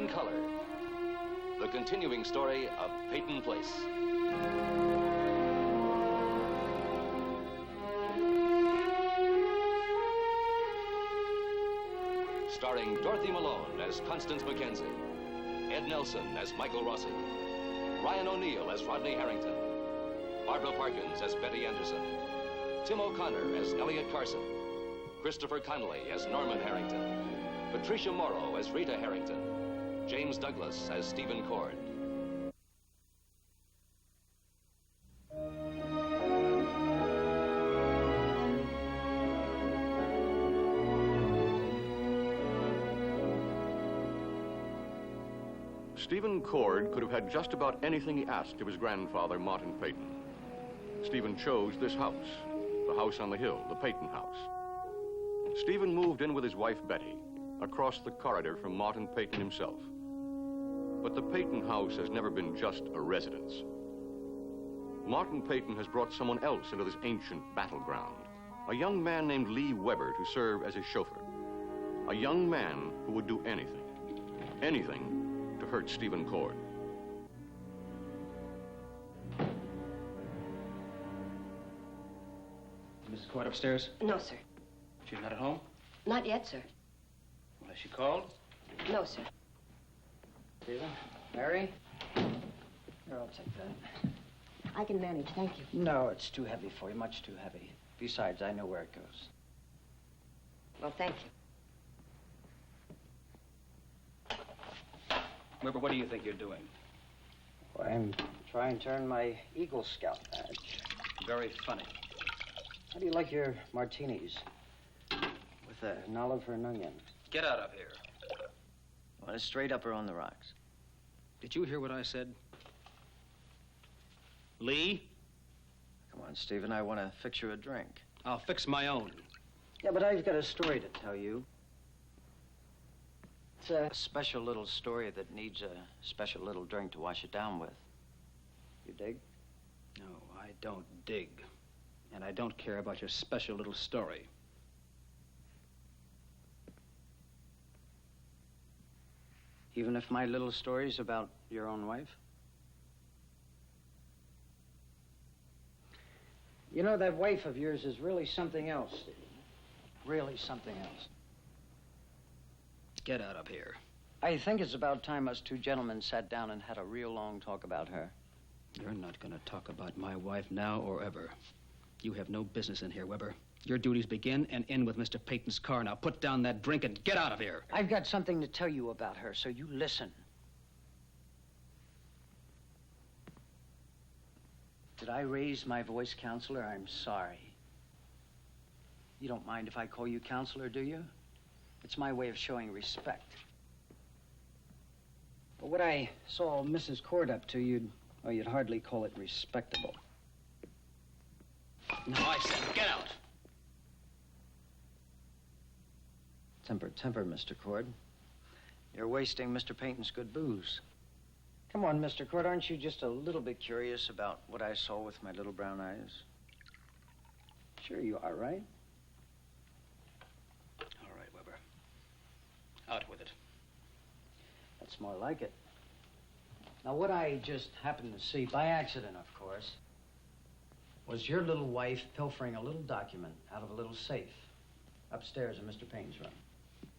in color. The continuing story of Peyton Place. Starring Dorothy Malone as Constance Mackenzie, Ed Nelson as Michael Rossi, Ryan O'Neill as Rodney Harrington, Barbara Parkins as Betty Anderson, Tim O'Connor as Elliot Carson, Christopher Connolly as Norman Harrington, Patricia Morrow as Rita Harrington, James Douglas as Stephen Cord. Stephen Cord could have had just about anything he asked of his grandfather, Martin Peyton. Stephen chose this house, the house on the hill, the Peyton house. Stephen moved in with his wife, Betty, across the corridor from Martin Peyton himself. But the Peyton house has never been just a residence. Martin Peyton has brought someone else into this ancient battleground, a young man named Lee Weber to serve as his chauffeur. A young man who would do anything to hurt Stephen Cord. Mrs. Cord upstairs? No, sir. She's not at home? Not yet, sir. Well, has she called? No, sir. Stephen? Mary? Here, I'll take that. I can manage, thank you. No, it's too heavy for you, much too heavy. Besides, I know where it goes. Well, thank you. Weber, what do you think you're doing? Well, I'm trying to earn my Eagle Scout badge. Very funny. How do you like your martinis? With an olive or an onion? Get out of here. Want it straight up or on the rocks? Did you hear what I said? Lee? Come on, Stephen, I want to fix you a drink. I'll fix my own. Yeah, but I've got a story to tell you. It's a special little story that needs a special little drink to wash it down with. You dig? No, I don't dig. And I don't care about your special little story. Even if my little story's about your own wife? You know, that wife of yours is really something else, Stephen. Really something else. Get out of here. I think it's about time us two gentlemen sat down and had a real long talk about her. You're not going to talk about my wife now or ever. You have no business in here, Weber. Your duties begin and end with Mr. Peyton's car. Now put down that drink and get out of here. I've got something to tell you about her, so you listen. Did I raise my voice, counselor? I'm sorry. You don't mind if I call you counselor, do you? It's my way of showing respect. But what I saw Mrs. Cord up to, you'd hardly call it respectable. No, I said get out. Temper, Mr. Cord. You're wasting Mr. Peyton's good booze. Come on, Mr. Cord, aren't you just a little bit curious about what I saw with my little brown eyes? Sure you are, right? All right, Weber. Out with it. That's more like it. Now, what I just happened to see, by accident, of course, was your little wife pilfering a little document out of a little safe upstairs in Mr. Payne's room.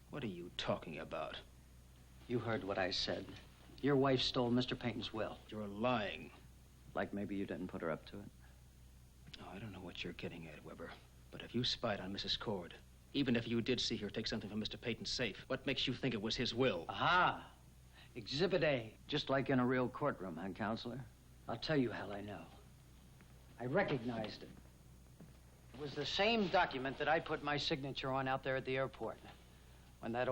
What are you talking about? You heard what I said. Your wife stole Mr. Payton's will. You're lying. Like maybe you didn't put her up to it. Oh, I don't know what you're getting at, Weber. But if you spied on Mrs. Cord, even if you did see her take something from Mr. Peyton's safe, what makes you think it was his will? Aha! Exhibit A. Just like in a real courtroom, huh, counselor? I'll tell you how I know. I recognized it. It was the same document that I put my signature on out there at the airport when that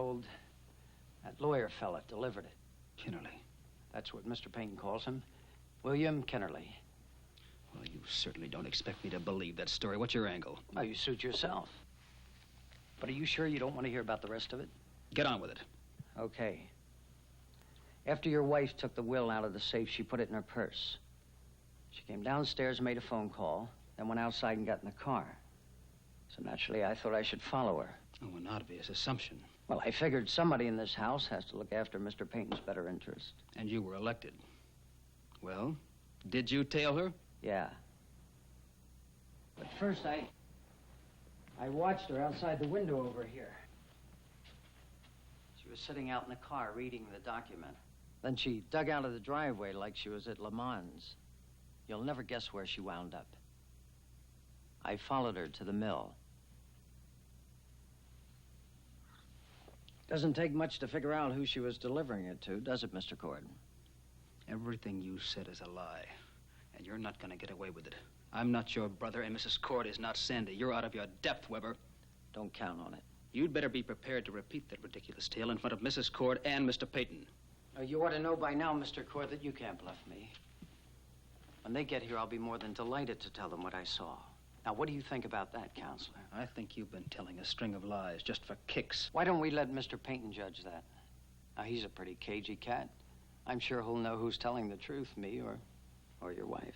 lawyer fella delivered it. Kennerly. That's what Mr. Payton calls him. William Kennerly. Well, you certainly don't expect me to believe that story. What's your angle? Well, you suit yourself. But are you sure you don't want to hear about the rest of it? Get on with it. Okay. After your wife took the will out of the safe, she put it in her purse. She came downstairs and made a phone call, then went outside and got in the car. So naturally, I thought I should follow her. Oh, an obvious assumption. Well, I figured somebody in this house has to look after Mr. Peyton's better interest. And you were elected. Well, did you tail her? Yeah. But first, I watched her outside the window over here. She was sitting out in the car reading the document. Then she dug out of the driveway like she was at Le Mans. You'll never guess where she wound up. I followed her to the mill. Doesn't take much to figure out who she was delivering it to, does it, Mr. Cord? Everything you said is a lie, and you're not going to get away with it. I'm not your brother, and Mrs. Cord is not Sandy. You're out of your depth, Weber. Don't count on it. You'd better be prepared to repeat that ridiculous tale in front of Mrs. Cord and Mr. Peyton. You ought to know by now, Mr. Cord, that you can't bluff me. When they get here, I'll be more than delighted to tell them what I saw. Now, what do you think about that, Counselor? I think you've been telling a string of lies just for kicks. Why don't we let Mr. Peyton judge that? Now, he's a pretty cagey cat. I'm sure he'll know who's telling the truth, me or your wife.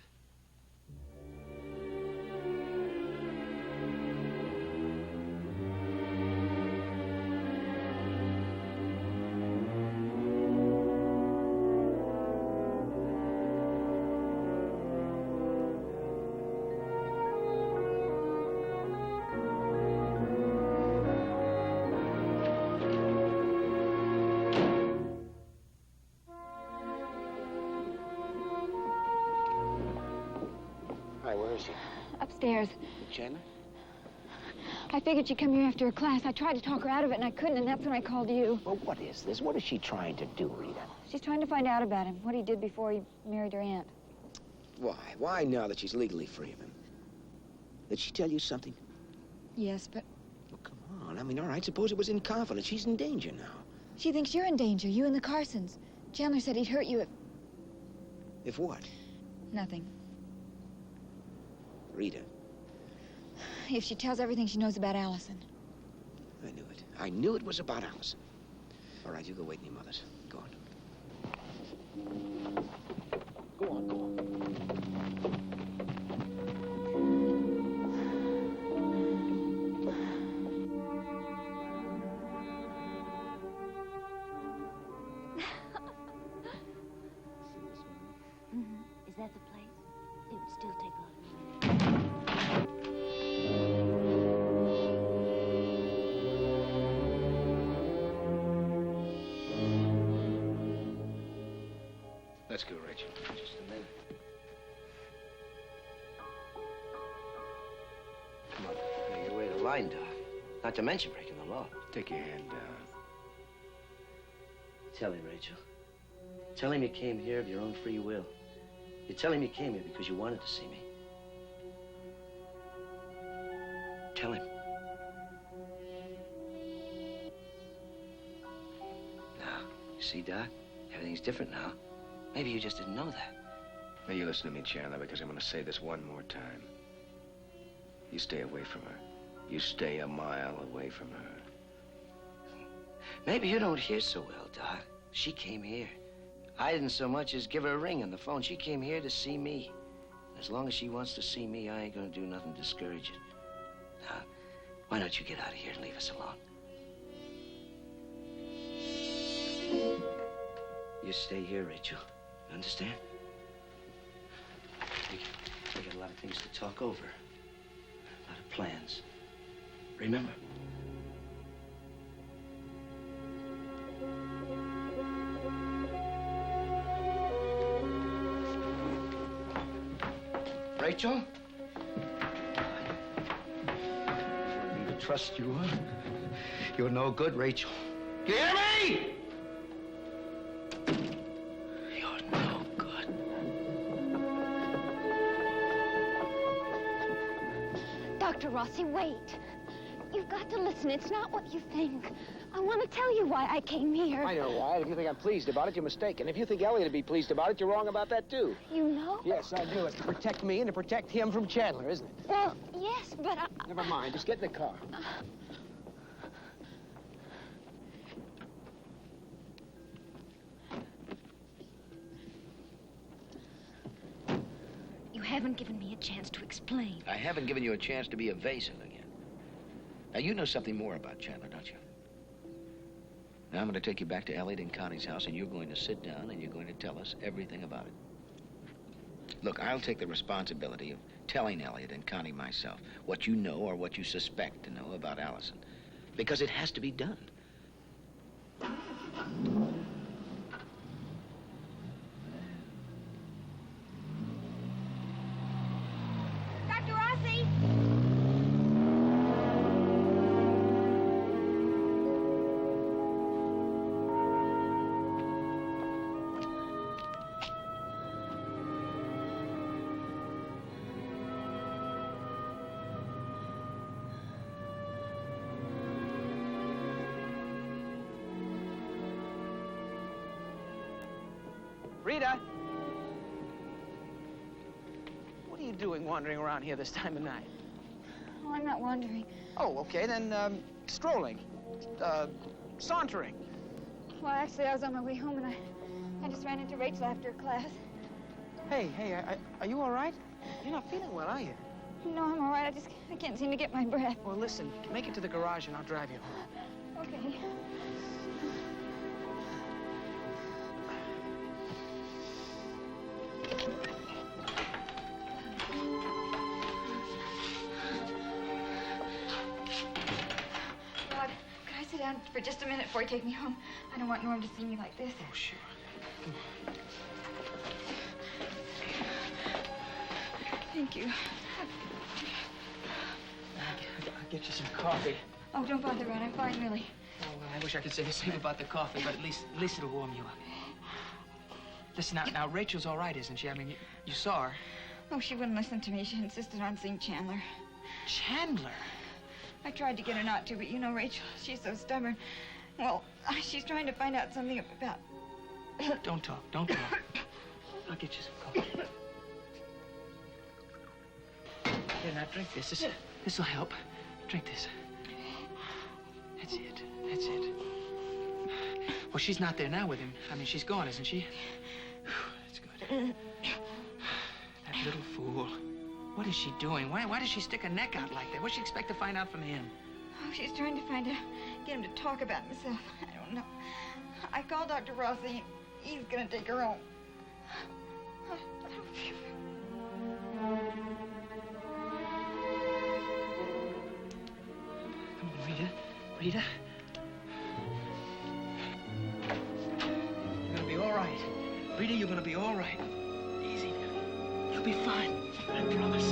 Upstairs. Chandler? I figured she'd come here after her class. I tried to talk her out of it, and I couldn't, and that's when I called you. Well, what is this? What is she trying to do, Rita? She's trying to find out about him, what he did before he married her aunt. Why? Why now that she's legally free of him? Did she tell you something? Yes, but Well, come on. I mean, all right, suppose it was in confidence. She's in danger now. she thinks you're in danger, you and the Carsons. Chandler said he'd hurt you if... If what? Nothing. Rita, If she tells everything she knows about Allison. I knew it. I knew it was about Allison. All right, you go wait in your mother's. Go on. Go on, go on. Is that the place? It would still take a lot of money. Let's go, Rachel. Just a minute. Come on. Now, you're way to line, Doc. Not to mention breaking the law. Take your hand down. Tell him, Rachel. Tell him you came here of your own free will. You tell him you came here because you wanted to see me. Tell him. Now, you see, Doc? Everything's different now. Maybe you just didn't know that. Now, you listen to me, Chandler, because I'm going to say this one more time. You stay away from her. You stay a mile away from her. Maybe you don't hear so well, Doc. She came here. I didn't so much as give her a ring on the phone. She came here to see me. As long as she wants to see me, I ain't gonna do nothing to discourage it. Now, why don't you get out of here and leave us alone? You stay here, Rachel. You understand? We got a lot of things to talk over. A lot of plans. Remember? Rachel? For me to trust you, huh? You're no good, Rachel. You hear me? You're no good. Dr. Rossi, wait. You've got to listen. It's not what you think. I want to tell you why I came here. I know why. If you think I'm pleased about it, you're mistaken. If you think Elliot would be pleased about it, you're wrong about that, too. You know? Yes, I do. It's to protect me and to protect him from Chandler, isn't it? Well, yes, but I... Never mind. Just get in the car. You haven't given me a chance to explain. I haven't given you a chance to be evasive again. Now, you know something more about Chandler, don't you? Now I'm going to take you back to Elliot and Connie's house, and you're going to sit down and you're going to tell us everything about it. Look, I'll take the responsibility of telling Elliot and Connie myself what you know or what you suspect to know about Allison. Because it has to be done. Dr. Rossi! Rita! What are you doing wandering around here this time of night? Oh, I'm not wandering. Oh, okay, then, strolling. Sauntering. Well, actually, I was on my way home, and I just ran into Rachel after class. Hey, are you all right? You're not feeling well, are you? No, I'm all right. I can't seem to get my breath. Well, listen, make it to the garage and I'll drive you home. Okay. Rod, could I sit down for just a minute before you take me home? I don't want Norm to see me like this. Oh, sure. Come on. Thank you. I'll get you some coffee. Oh, don't bother, Rod. I'm fine, really. Oh, well, I wish I could say the same about the coffee, but at least it'll warm you up. Listen, now Rachel's all right, isn't she? I mean, you saw her. Oh, she wouldn't listen to me. She insisted on seeing Chandler. Chandler? I tried to get her not to, but you know Rachel, she's so stubborn. Well, she's trying to find out something about... Don't talk. I'll get you some coffee. Here, now drink this. This'll help. Drink this. That's it. Well, she's not there now with him. I mean, she's gone, isn't she? That's good. That little fool. What is she doing? Why does she stick her neck out like that? What does she expect to find out from him? Oh, she's trying to find out, get him to talk about himself. I don't know. I called Dr. Rossi. He's gonna take her home. I don't feel... Come on, Rita. You're gonna be all right. Rita, you're gonna be all right. Easy now. You'll be fine. I promise.